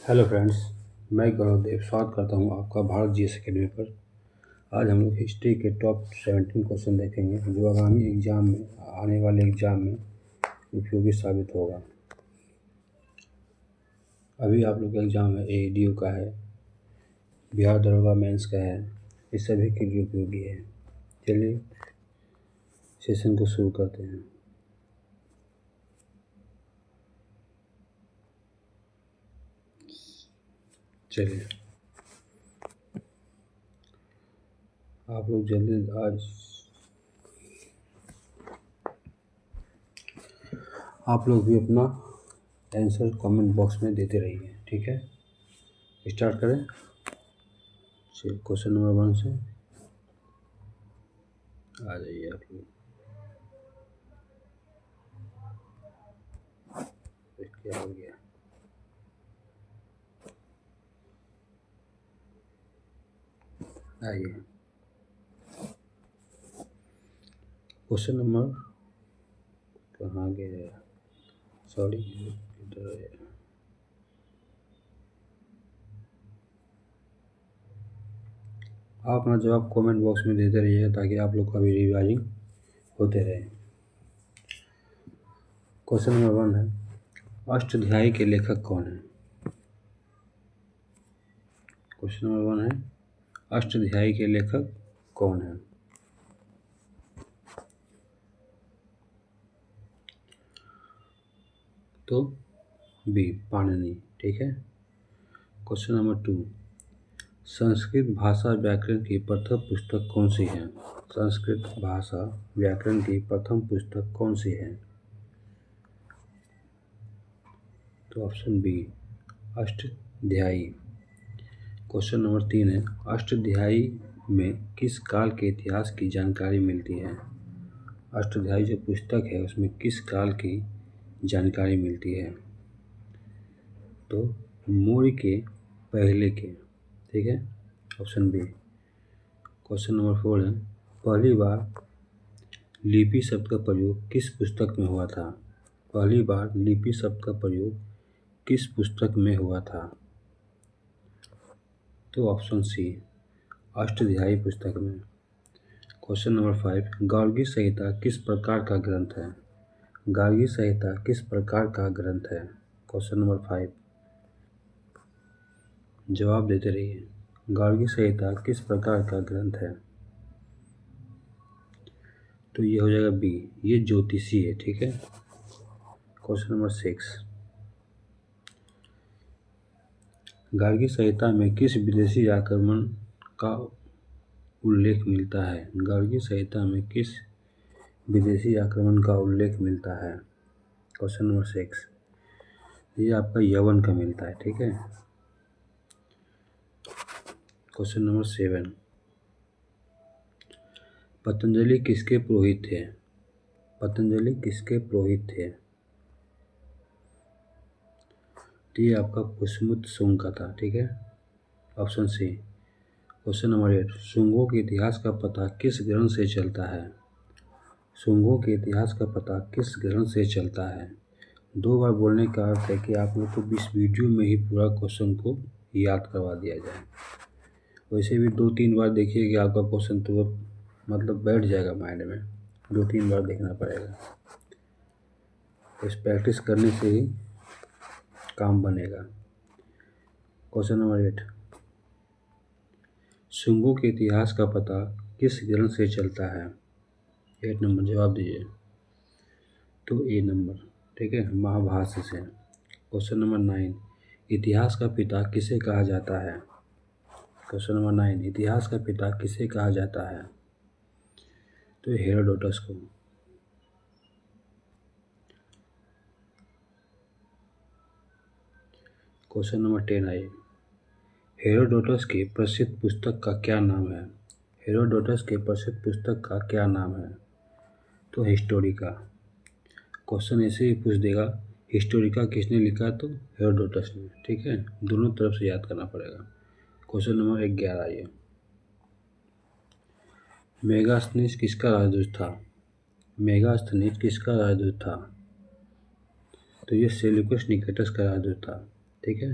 Hello friends, मैं गौरव देव स्वागत करता हूं आपका भारत जीएस अकेडमी पर। आज हम लोग हिस्ट्री के टॉप 17 क्वेश्चन देखेंगे जो आगामी एग्जाम में आने वाले एग्जाम में उपयोगी साबित होगा। अभी आप लोग का एग्जाम है, एडीओ का है, बिहार दरोगा मेंस का है, ये सभी के लिए उपयोगी है। चलिए सेशन को शुरू करते हैं। चलिए आप लोग जल्दी आप लोग भी अपना आंसर कमेंट बॉक्स में देते रहिए, ठीक है। स्टार्ट करें। चलिए क्वेश्चन नंबर 1 से आ जाइए आप लोग। क्या हो गया? आइए क्वेश्चन नंबर कहाँ गया? सॉरी, इधर है। आप अपना जवाब कमेंट बॉक्स में देते रहिएगा ताकि आप लोग का भी रिवाइजिंग होते रहे। क्वेश्चन नंबर 1 है, अष्टध्यायी के लेखक कौन है? क्वेश्चन नंबर 1 है, अष्टध्यायी के लेखक कौन है? तो बी, पाणिनि, ठीक है। क्वेश्चन नंबर 2, संस्कृत भाषा व्याकरण की प्रथम पुस्तक कौन सी है? संस्कृत भाषा व्याकरण की प्रथम पुस्तक कौन सी है? तो option B, Ashtadhyayi. Question number 3 है, अष्टध्यायी में किस काल के इतिहास की जानकारी मिलती है? अष्टध्यायी जो पुस्तक है उसमें किस काल की जानकारी मिलती है? तो मौर्य के पहले के, ठीक है, ऑप्शन बी। क्वेश्चन नंबर 4 है, पहली बार लिपि शब्द का प्रयोग किस पुस्तक में हुआ था? पहली बार लिपि शब्द का प्रयोग किस पुस्तक में हुआ था? तो ऑप्शन सी, अष्टध्यायी पुस्तक में। क्वेश्चन नंबर 5, गार्गी संहिता किस प्रकार का ग्रंथ है? गार्गी संहिता किस प्रकार का ग्रंथ है? क्वेश्चन नंबर 5, जवाब देते रहिए। गार्गी संहिता किस प्रकार का ग्रंथ है? तो ये हो जाएगा बी, ये ज्योतिषी है, ठीक है। क्वेश्चन नंबर 6, गार्गी संहिता में किस विदेशी आक्रमण का उल्लेख मिलता है? गार्गी संहिता में किस विदेशी आक्रमण का उल्लेख मिलता है? क्वेश्चन नंबर 6, ये आपका यवन का मिलता है, ठीक है। क्वेश्चन नंबर 7, पतंजलि किसके पुरोहित थे? पतंजलि किसके पुरोहित थे? तो ये आपका पुष्यमुत शुंग का था, ठीक है, ऑप्शन सी। क्वेश्चन नंबर 8, शुंगों के इतिहास का पता किस ग्रंथ से चलता है? शुंगों के इतिहास का पता किस ग्रंथ से चलता है? 2 बार बोलने का अर्थ है कि आप लोग को इस वीडियो में ही पूरा क्वेश्चन को याद करवा दिया जाए। वैसे भी 2-3 बार देखिए कि आपका क्वेश्चन तो मतलब बैठ जाएगा माइंड में, 2-3 बार देखना पड़ेगा। इस प्रैक्टिस करने से ही काम बनेगा। क्वेश्चन नंबर 8, शुंगों के इतिहास का पता किस ग्रंथ से चलता है? 8 नंबर जवाब दीजिए। तो ए नंबर, ठीक है, महाभाष्य से। क्वेश्चन नंबर 9, इतिहास का पिता किसे कहा जाता है? क्वेश्चन नंबर 9, इतिहास का पिता किसे कहा जाता है? तो हेरोडोटस को। क्वेश्चन नंबर 10 आइए, हेरोडोटस की प्रसिद्ध पुस्तक का क्या नाम है? हेरोडोटस के प्रसिद्ध पुस्तक का क्या नाम है? तो हिस्टोरिका। क्वेश्चन ऐसे ही पूछ देगा हिस्टोरिका किसने लिखा, तो हेरोडोटस ने, ठीक है, दोनों तरफ से याद करना पड़ेगा। क्वेश्चन नंबर 11 आइए, मेगास्थनीज किसका राजदूत था? मेगास्थनीज किसका राजदूत था? तो ये सेल्यूकस निकेटस का राजदूत था, ठीक है।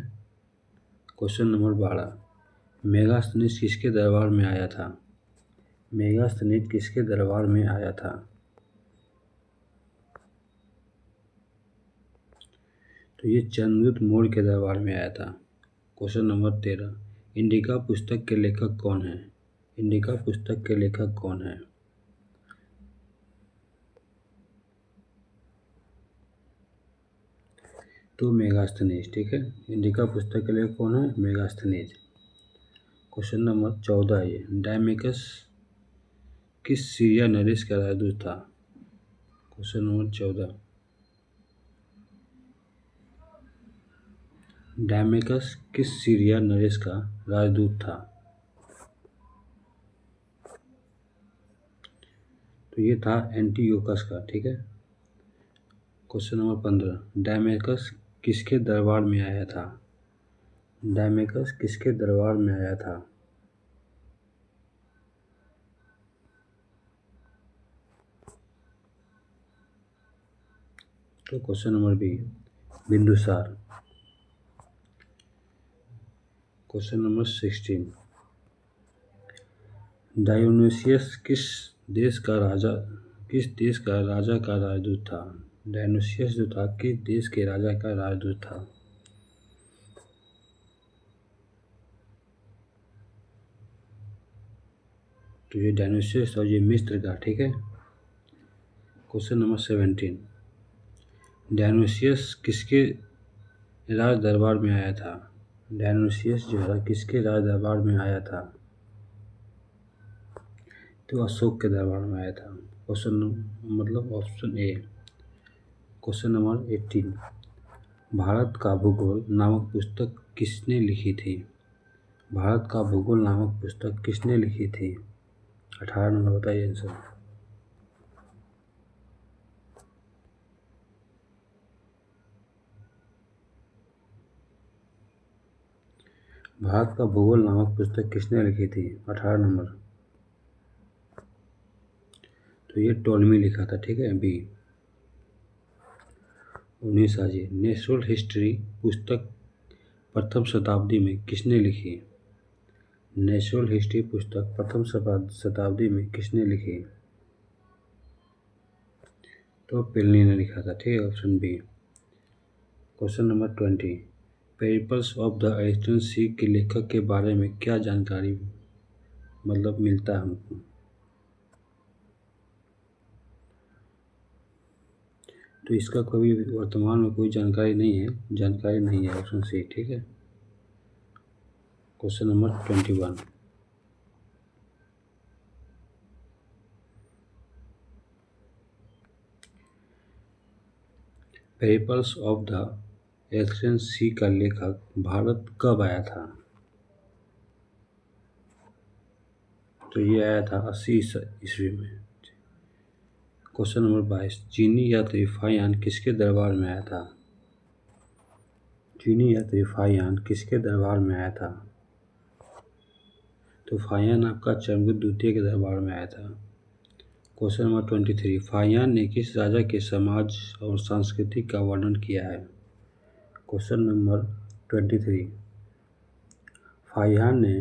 क्वेश्चन नंबर 12, मेगास्थनीज किसके दरबार में आया था? मेगास्थनीज किसके दरबार में आया था? तो ये चंद्रगुप्त मौर्य के दरबार में आया था। क्वेश्चन नंबर 13, इंडिका पुस्तक के लेखक कौन है? इंडिका पुस्तक के लेखक कौन है? तो मेगास्थनीज, ठीक है। इंडिका पुस्तक के लेखक कौन है? मेगास्थनीज। क्वेश्चन नंबर 14, ये डायमेकस किस सीरिया नरेश का राजदूत था? क्वेश्चन नंबर 14, डायमेकस किस सीरिया नरेश का राजदूत था? तो ये था एंटीयोकस का, ठीक है। क्वेश्चन नंबर 15, डायमेकस किसके दरबार में आया था? डायमेकस किसके दरबार में आया था? तो question number B, Bindusara. Question number 16, Dionysius किस देश का राजा का राजदूत था? डायोनुसियस जो था किस देश के राजा का राजदूत था? तो ये डायोनुसियस और ये मिस्र का, ठीक है। क्वेश्चन नंबर 17, डायोनुसियस किसके राज दरबार में आया था? डायोनुसियस जो है किसके राज दरबार में आया था? तो अशोक के दरबार में आया था। क्वेश्चन मतलब option A. Question number 18, Bharat का भूगोल नामक पुस्तक किसने लिखी थी? भारत का भूगोल नामक पुस्तक किसने लिखी थी? 18 नंबर बताइए आंसर। भारत का भूगोल नामक पुस्तक किसने लिखी थी? 18 नंबर। तो ये टोलमी लिखा था, ठीक है, बी। 19 आजी, नेचुरल हिस्ट्री पुस्तक प्रथम शताब्दी में किसने लिखी? नेचुरल हिस्ट्री पुस्तक प्रथम शताब्दी में किसने लिखी? तो प्लिनी ने लिखा था, ठीक है, option B. Question number 20, Periplus of the Arabian Sea के लेखक के बारे में क्या जानकारी मतलब मिलता है हमको? तो इसका कभी वर्तमान में कोई जानकारी नहीं है, ऑप्शन सी, ठीक है। Question number 21, Periplus of the Asian Sea का लेखक भारत कब आया था? तो ये आया था 80 ईस्वी में। क्वेश्चन नंबर 22, चीनी यात्री फाहियान किसके दरबार में आया था? चीनी यात्री फाहियान किसके दरबार में आया था? तो फाहियान आपका चंद्रगुप्त द्वितीय के दरबार में आया था। क्वेश्चन नंबर 23, फाहियान ने किस राजा के समाज और संस्कृति का वर्णन किया है? क्वेश्चन नंबर 23, फाहियान ने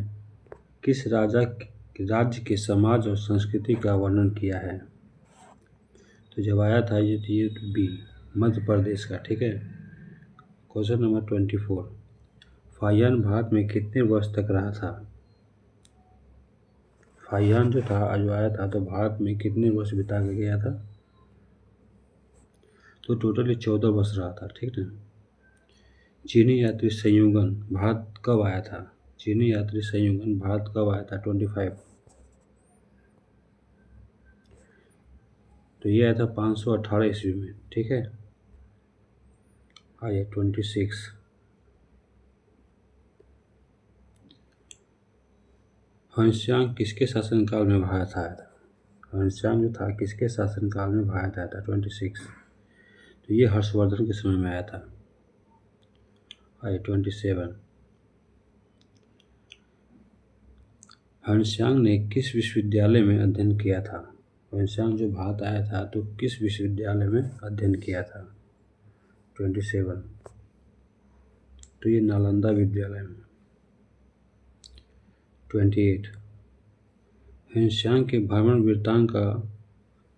किस राज्य के समाज और संस्कृति का वर्णन किया है? तो जब आया था ये बी, मध्य प्रदेश का, ठीक है। क्वेश्चन नंबर 24, फाहियान भारत में कितने वर्ष तक रहा था? फाहियान जो आया था तो भारत में कितने वर्ष बिता के गया था? तो टोटली 14 वर्ष रहा था, ठीक है। चीनी यात्री संयुगन भारत कब आया था? चीनी यात्री संयुगन भारत कब आया था? 25। तो ये आया था 518 ईस्वी में, ठीक है। आइए 26, हंस्यांग किसके शासनकाल में भारत आया था? हंस्यांग जो था किसके शासनकाल में भारत आया था? 26। तो ये हर्षवर्धन के समय में आया था। आइए 27, हंस्यांग ने किस विश्वविद्यालय में अध्ययन किया था? हंस्यांग जो भारत आया था तो किस विश्वविद्यालय में अध्ययन किया था? 27। तो ये नालंदा विद्यालय में। 28 ह्वेनसांग के भ्रमण वृत्तांत का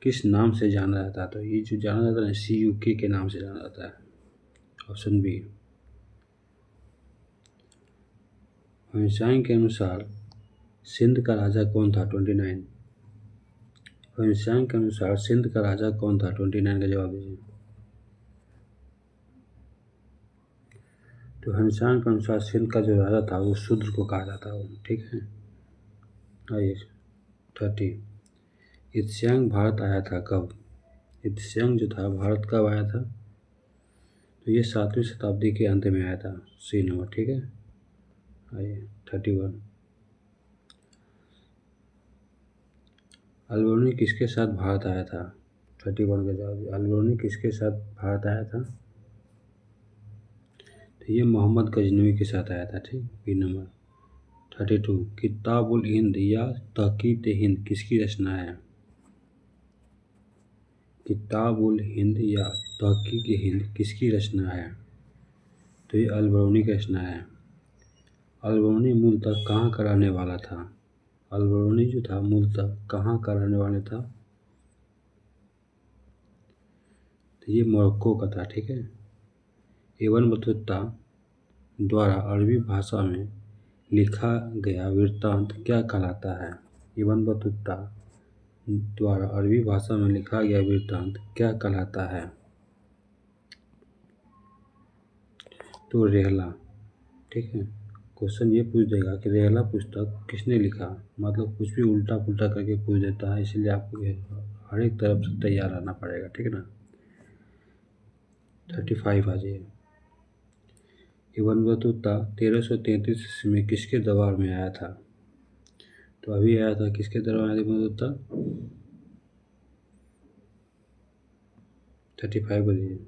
किस नाम से जाना जाता है? तो ये जो जाना जाता है CUK के नाम से जाना जाता है। Option B. ह्वेनसांग के अनुसार सिंध का राजा कौन था? 29 ह्वेनसांग के अनुसार सिंध का राजा कौन था? 29 का जवाब दीजिए। तो ह्वेनसांग के अनुसार सिंध का जो राजा था वो शूद्र को कहा जाता है, ठीक है। आइए 30 त्सांग भारत आया था कब? त्सांग जो था भारत कब आया था? तो ये 7वीं शताब्दी के अंत में आया था, सी नंबर, ठीक है। आइए 31 अल्बर्नी किसके साथ भारत आया था? 31 का जवाब। अल्बर्नी किसके साथ भारत आया था? तो ये मोहम्मद गजनवी के साथ आया था, ठीक। B number. 32 किताबुल हिंद या तहकीक हिंद किसकी रचना है? किताबुल हिंद या तहकीक हिंद किसकी रचना है? तो ये अल्बर्नी की रचना है। अल्बर्नी मूलतः कहाँ का रहने वाला था? अल्बर्नी जो था मूलतः कहाँ का रहने वाला था? तो ये मोरक्को का था, ठीक है। इब्न बतूता द्वारा अरबी भाषा में लिखा गया वृत्तांत क्या कहलाता है? इब्न बतूता द्वारा अरबी भाषा में लिखा गया वृत्तांत क्या कहलाता है? तो रेहला, ठीक है। क्वेश्चन ये पूछ देगा कि रेहला पुस्तक किसने लिखा, मतलब कुछ भी उल्टा पुल्टा करके पूछ देता है, इसलिए आपको हर एक तरफ से तैयार रहना पड़ेगा, ठीक है ना। 35 आ जाइए। इब्न बतूता 1333 ईस्वी में किसके दरबार में आया था? तो अभी आया था, किसके दरबार में आया था इब्न बतूता? 35 बोलिए।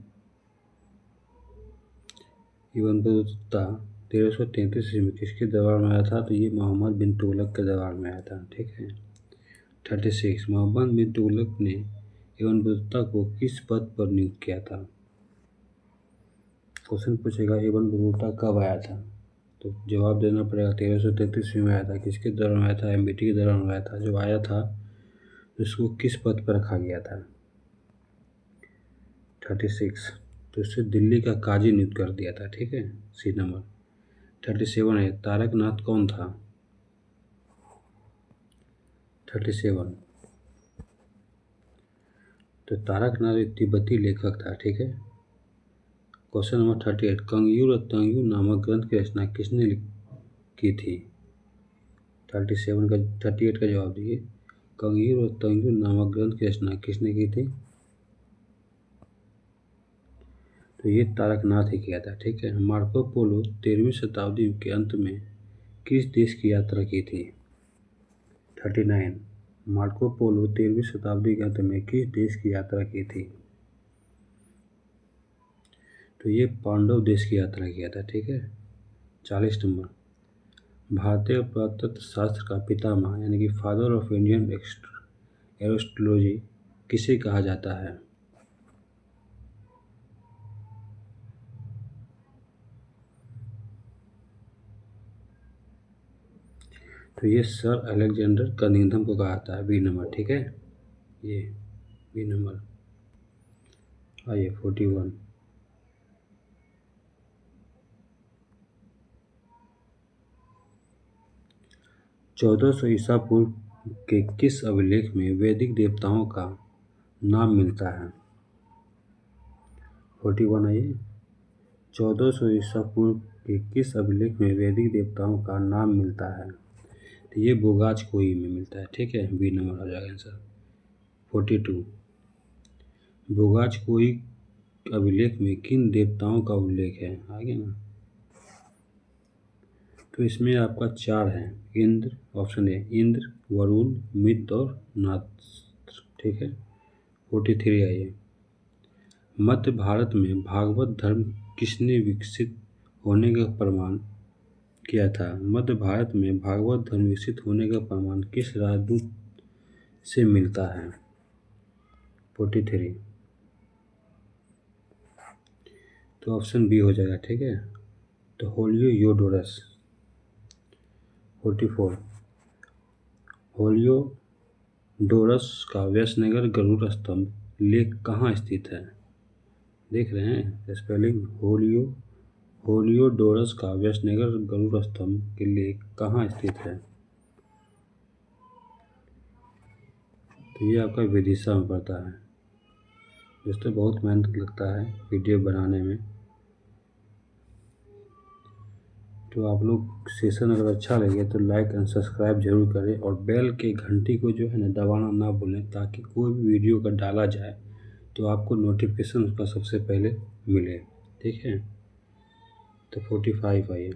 इब्न बतूता 1333 ईस्वी में किसके दरबार में आया था? तो ये मोहम्मद बिन तुगलक के दरबार में आया था, ठीक है। 36 मोहम्मद बिन तुगलक ने इब्न बतूता को किस पद पर नियुक्त किया था? क्वेश्चन पूछेगा इब्न बतूता कब आया था, तो जवाब देना पड़ेगा 1333 में आया था। किसके दौरान आया था? MBT के दौरान आया था। जब आया था तो उसको किस पद पर रखा गया था? 36 तो उससे दिल्ली का काजी नियुक्त कर दिया था, ठीक है, सी नंबर। 37 है तारकनाथ कौन था? 37 तो तारकनाथ एक तिब्बती लेखक था, ठीक है। क्वेश्चन नंबर 38 कंगयूर और तंगयूर नामक ग्रंथ की रचना किसने की थी? 38 का जवाब दिए। कंगयूर और तंगयूर नामक ग्रंथ की रचना किसने की थी? तो ये तारकनाथ ही किया था, ठीक है। मार्को पोलो 13वीं शताब्दी के अंत में किस देश की यात्रा की थी? 39 मार्को पोलो 13वीं शताब्दी के अंत में किस देश की यात्रा की थी? तो ये पांडव देश की यात्रा किया था, ठीक है। 40 नंबर भारतीय पुरातत्व शास्त्र का पितामह यानी कि फादर ऑफ इंडियन एस्ट्रोलॉजी किसे कहा जाता है? तो ये सर अलेक्जेंडर कनिंघम को कहा जाता है, बी नंबर, ठीक है। ये बी नंबर। आइए 41 1400 ईसा पूर्व के किस अभिलेख में वैदिक देवताओं का नाम मिलता है? 41 आइए 1400 ईसा पूर्व के किस अभिलेख में वैदिक देवताओं का नाम मिलता है? तो ये बोगाज कोई में मिलता है, ठीक है, बी नंबर हो जाएगा आंसर। 42 बोगाज कोई अभिलेख में किन देवताओं का उल्लेख है? आगे ना, तो इसमें आपका 4 है। इंद्र, ऑप्शन ए इंद्र, वरुण, मित्र और नाथ, ठीक है। 43 आइए मध्य भारत में भागवत धर्म किसने विकसित होने का प्रमाण किया था? मध्य भारत में भागवत धर्म विकसित होने का प्रमाण किस राजदूत से मिलता है? 43 तो ऑप्शन बी हो जाएगा, ठीक है। तो होलियो योडोरस। 44 होलियोडोरस का व्यासनगर गरुड़ स्तंभ लेख कहाँ स्थित है? देख रहे हैं स्पेलिंग। होलियोडोरस का व्यासनगर गरुड़ स्तंभ के लेख कहाँ स्थित है? तो ये आपका विदिशा में पड़ता है। दोस्तों बहुत मेहनत लगता है वीडियो बनाने में, तो आप लोग सेशन अगर अच्छा लगे तो लाइक एंड सब्सक्राइब जरूर करें और बेल के घंटी को जो है ना दबाना ना भूलें, ताकि कोई भी वीडियो का डाला जाए तो आपको नोटिफिकेशन उसका सबसे पहले मिले। ठीक है, तो 45 आइए।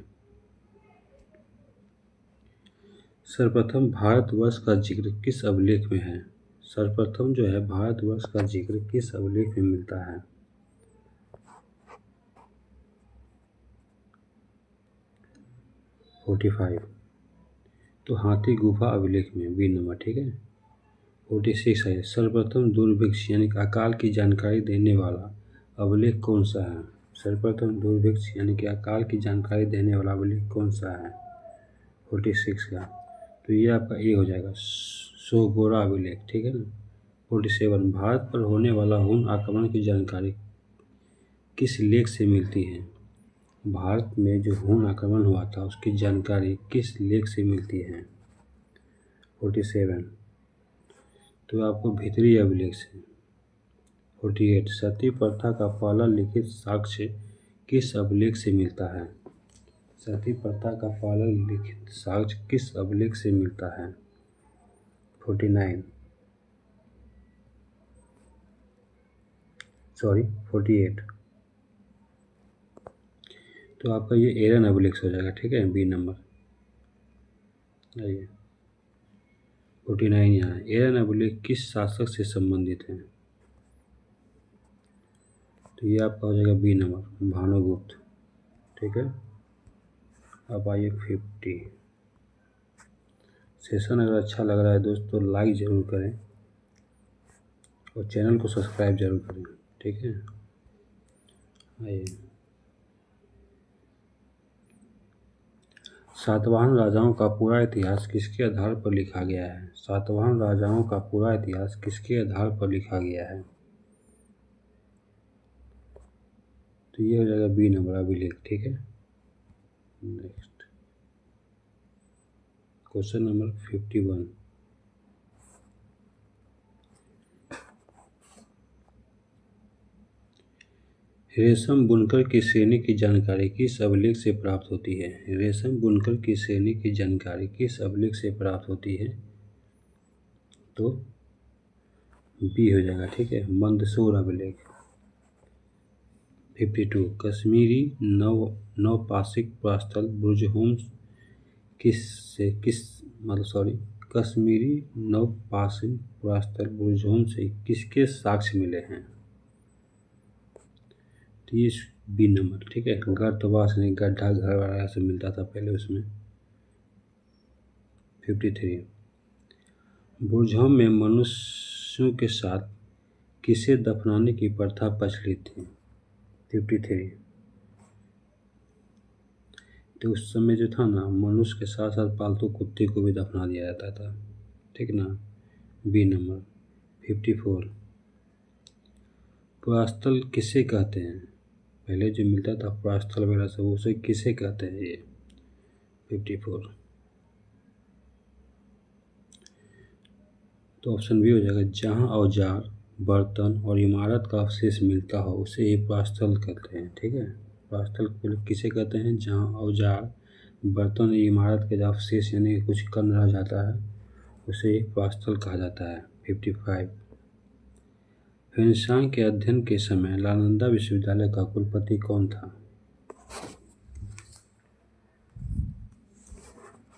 सर्वप्रथम भारतवर्ष का जिक्र किस अभिलेख में है? सर्वप्रथम जो है भारतवर्ष का जिक्र किस अभिलेख में मिलता है? तो 45 तो हाथी गुफा अभिलेख में, बी नंबर। ठीक है। 46 है सर्वप्रथम दुर्भिक्ष यानी अकाल की जानकारी देने वाला अभिलेख कौन सा है? सर्वप्रथम दुर्भिक्ष यानी कि अकाल की जानकारी देने वाला अभिलेख कौन सा है? 46 का, तो ये आपका ए हो जाएगा, सोगोरा अभिलेख। ठीक है ना। 47 भारत पर होने वाला हुन आक्रमण की जानकारी किस लेख से मिलती है? भारत में जो हुन आक्रमण हुआ था उसकी जानकारी किस लेख से मिलती है? 47 तो आपको भीतरी अभिलेख से। 48 सती प्रथा का पहला लिखित साक्ष्य किस अभिलेख से मिलता है? सती प्रथा का पहला लिखित साक्ष्य किस अभिलेख से मिलता है? 48 तो आपका ये एरन अभिलेख हो जाएगा। ठीक है, बी नंबर। आइए 49 यहाँ एरन अभिलेख किस शासक से संबंधित है? तो ये आपका हो जाएगा बी नंबर, भानुगुप्त। ठीक है। अब आइए 50। सेशन अगर अच्छा लग रहा है दोस्तों लाइक ज़रूर करें और चैनल को सब्सक्राइब जरूर करें। ठीक है। आइए सातवाहन राजाओं का पूरा इतिहास किसके आधार पर लिखा गया है? सातवाहन राजाओं का पूरा इतिहास किसके आधार पर लिखा गया है? तो ये हो जाएगा बी नंबर अभिलेख। ठीक है। Next question number 51। रेशम बुनकर की श्रेणी की जानकारी किस अभिलेख से प्राप्त होती है? रेशम बुनकर की श्रेणी की जानकारी किस अभिलेख से प्राप्त होती है? तो बी हो जाएगा। ठीक है, मंदसौर अभिलेख। 52 कश्मीरी नवपाषिक पुरास्थल बुर्जहोम कश्मीरी नवपाषाण पुरास्थल बुर्जहोम से किसके साक्ष्य मिले हैं? तो ये बी नंबर। ठीक है, गर्तवास नहीं गड्ढा घर वगैरह से मिलता था पहले उसमें। 53 बुर्जहोम में मनुष्यों के साथ किसे दफनाने की प्रथा प्रचलित थी? 53 तो उस समय जो था ना मनुष्य के साथ साथ पालतू कुत्ते को भी दफना दिया जाता था। ठीक ना, बी नंबर। 54 पुरास्थल किसे कहते हैं? पहले जो मिलता था पुरास्थल वगैरह सब उसे किसे कहते हैं? ये 54 तो ऑप्शन बी हो जाएगा, जहाँ औजार बर्तन और इमारत का अवशेष मिलता हो उसे ये पुरास्थल कहते हैं। ठीक है, पुरास्थल किसे कहते हैं? जहाँ औजार बर्तन या इमारत के अवशेष यानी कुछ कण रह जाता है उसे एक पुरास्थल कहा जाता है। 55 ह्वेनसांग के अध्ययन के समय नालंदा विश्वविद्यालय का कुलपति कौन था?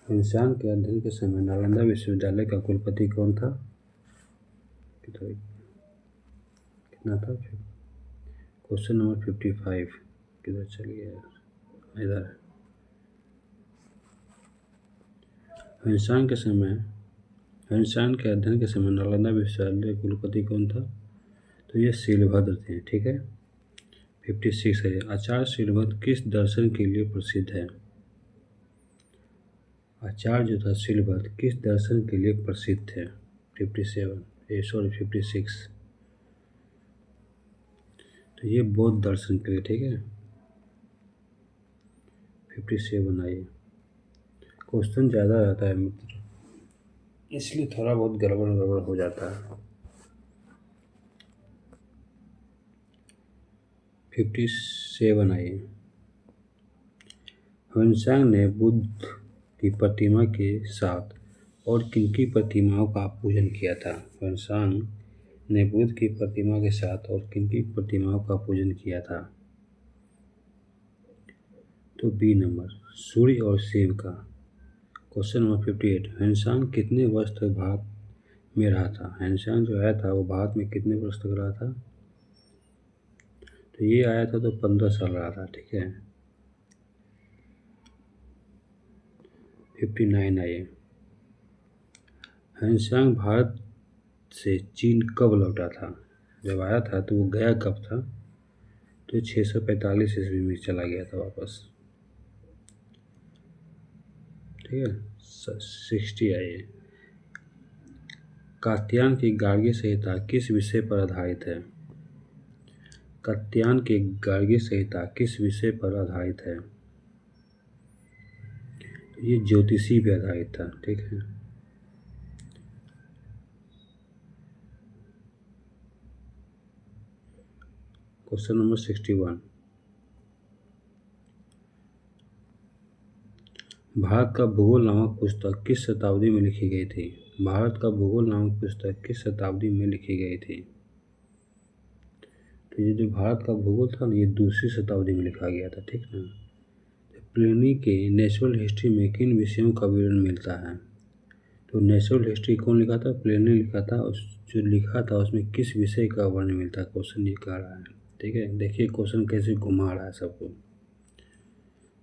ह्वेनसांग के अध्ययन के समय नालंदा विश्वविद्यालय का कुलपति कौन था? कितना था? क्वेश्चन नंबर 55 किधर चलिए यार, इधर। ह्वेनसांग के अध्ययन के समय नालंदा विश्वविद्यालय के कुलपति कौन था? तो ये शीलभद्र थे। ठीक है। 56 है आचार्य शीलभद्र किस दर्शन के लिए प्रसिद्ध है? आचार्य था शिलभद्र किस दर्शन के लिए प्रसिद्ध थे? 56। तो ये बौद्ध दर्शन के लिए, ठीक है। 57 आइए। क्वेश्चन ज़्यादा रहता है मित्र, इसलिए थोड़ा बहुत गड़बड़ गड़बड़ हो जाता है। 57 आइए। ह्वेनसांग ने बुद्ध की प्रतिमा के साथ और किनकी प्रतिमाओं का पूजन किया था? ह्वेनसांग ने बुद्ध की प्रतिमा के साथ और किनकी प्रतिमाओं का पूजन किया था? तो बी नंबर, सूर्य और शिव का। क्वेश्चन नंबर 58, ह्वेनसांग कितने वर्ष तक भारत में रहा था? ह्वेनसांग जो आया था वो भारत में कितने वर्ष तक रहा था? तो ये आया था तो 15 साल रहा था, ठीक है। 59 आइए। ह्वेनसांग भारत से चीन कब लौटा था? जब आया था तो वो गया कब था? तो 645 ईस्वी में चला गया था वापस, ठीक है। 60 आइए। कात्यायन की गार्गी संहिता किस विषय पर आधारित है? कात्यायन की गार्गी संहिता किस विषय पर आधारित है? ये ज्योतिषी पे आधारित था, ठीक है। क्वेश्चन नंबर 61, भारत का भूगोल नामक पुस्तक किस शताब्दी में लिखी गई थी? भारत का भूगोल नामक पुस्तक किस शताब्दी में लिखी गई थी? तो ये जो भारत का भूगोल था ना, ये दूसरी शताब्दी में लिखा गया था, ठीक ना। प्लिनी के नेचुरल हिस्ट्री में किन विषयों का विवरण मिलता है? तो नेचुरल हिस्ट्री कौन लिखा था? प्लिनी लिखा था। उस जो लिखा था उसमें किस विषय का वर्णन मिलता है? क्वेश्चन ये कह रहा है, ठीक है। देखिए क्वेश्चन कैसे घुमा रहा है सबको।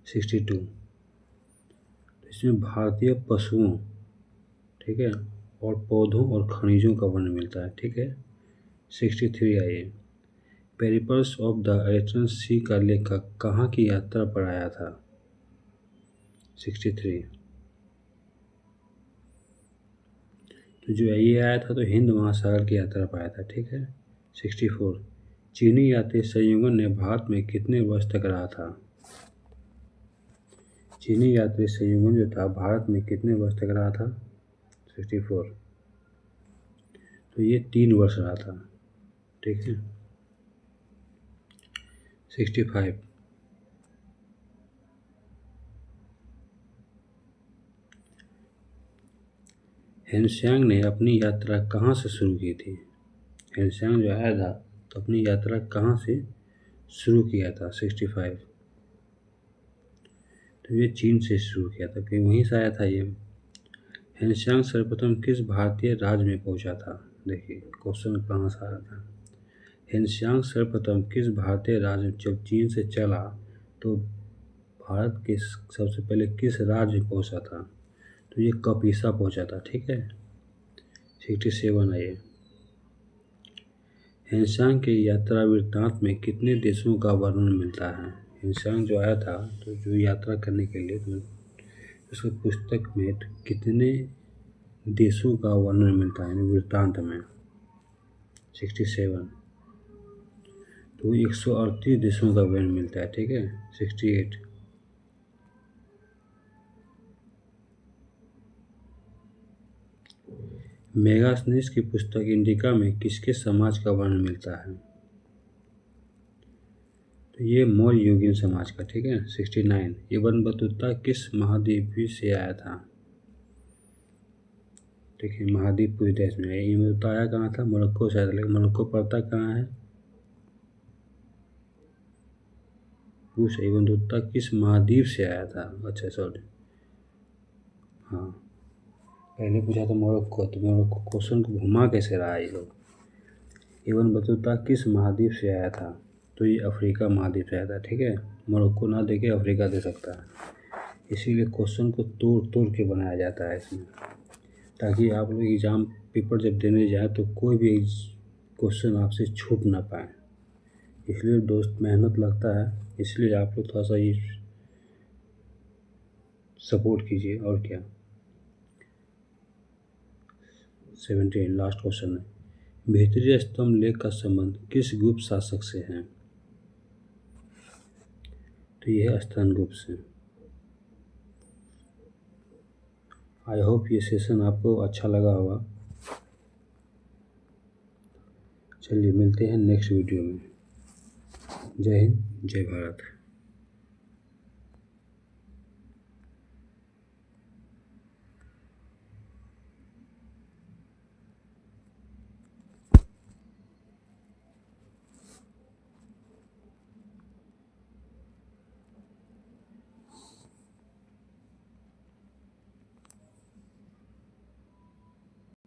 62, इसमें भारतीय पशुओं, ठीक है, और पौधों और खनिजों का वर्णन मिलता है, ठीक है। 63 आइए। पेरिप्लस ऑफ द अरेबियन सी का लेखक कहाँ की यात्रा पर आया था? 63, तो जो ये आया था तो हिंद महासागर की यात्रा पर आया था, ठीक है। 64, चीनी यात्री संयुगन ने भारत में कितने वर्ष तक रहा था? चीनी यात्री संयुगन जो था भारत में कितने वर्ष तक रहा था? 64, तो ये 3 वर्ष रहा था, ठीक है। 65, ह्वेनसांग ने अपनी यात्रा कहाँ से शुरू की थी? ह्वेनसांग जो आया था तो अपनी यात्रा कहाँ से शुरू किया था? 65, तो ये चीन से शुरू किया था, कि वहीं से आया था ये। ह्वेनसांग सर्वप्रथम किस भारतीय राज्य में पहुंचा था? देखिए क्वेश्चन कहाँ से आया था। ह्वेनसांग सर्वप्रथम किस भारतीय राज्य, जब चीन से चला तो भारत के सबसे पहले किस राज्य में पहुंचा था? तो ये कपिसा पहुंचा था, ठीक है। 67 आइए। ह्वेनसांग के यात्रा वृत्तांत में कितने देशों का वर्णन मिलता है? ह्वेनसांग जो आया था तो जो यात्रा करने के लिए तो उसकी पुस्तक में तो कितने देशों का वर्णन मिलता है वृत्तांत में? 67, तो 138 देशों का वर्णन मिलता है, ठीक है। 68, मेगास्थनीज की पुस्तक इंडिका में किसके समाज का वर्णन मिलता है? तो ये मौर्य युगीन समाज का, ठीक है। 69, इब्न बतूता किस महाद्वीप से आया था? ठीक है, महाद्वीप पूरे देश में है। इब्न बतूता आया कहाँ था? मोरक्को से आया था, लेकिन मोरक्को पड़ता कहाँ है? पूछ, इब्न बतूता किस महाद्वीप से आया था? अच्छा सॉरी, हाँ पहले पूछा था मोरक्को, तो मोरक्को क्वेश्चन को घुमा कैसे रहा है ये लोग। इब्न बतूता किस महाद्वीप से आया था? तो ये अफ्रीका महाद्वीप से आया था, ठीक है। मोरक्को ना दे के अफ्रीका दे सकता है, इसीलिए क्वेश्चन को तोड़ तोड़ के बनाया जाता है इसमें, ताकि आप लोग एग्ज़ाम पेपर जब देने जाए तो कोई भी क्वेश्चन आपसे छूट ना पाए। इसलिए दोस्त मेहनत लगता है, इसलिए आप लोग थोड़ा सा ये सपोर्ट कीजिए, और क्या। 17 लास्ट क्वेश्चन है। भीतरी स्तंभ लेख का संबंध किस गुप्त शासक से है? तो यह है स्तनगुप्त से। आई होप ये सेशन आपको अच्छा लगा होगा। चलिए मिलते हैं नेक्स्ट वीडियो में। जय हिंद, जय भारत।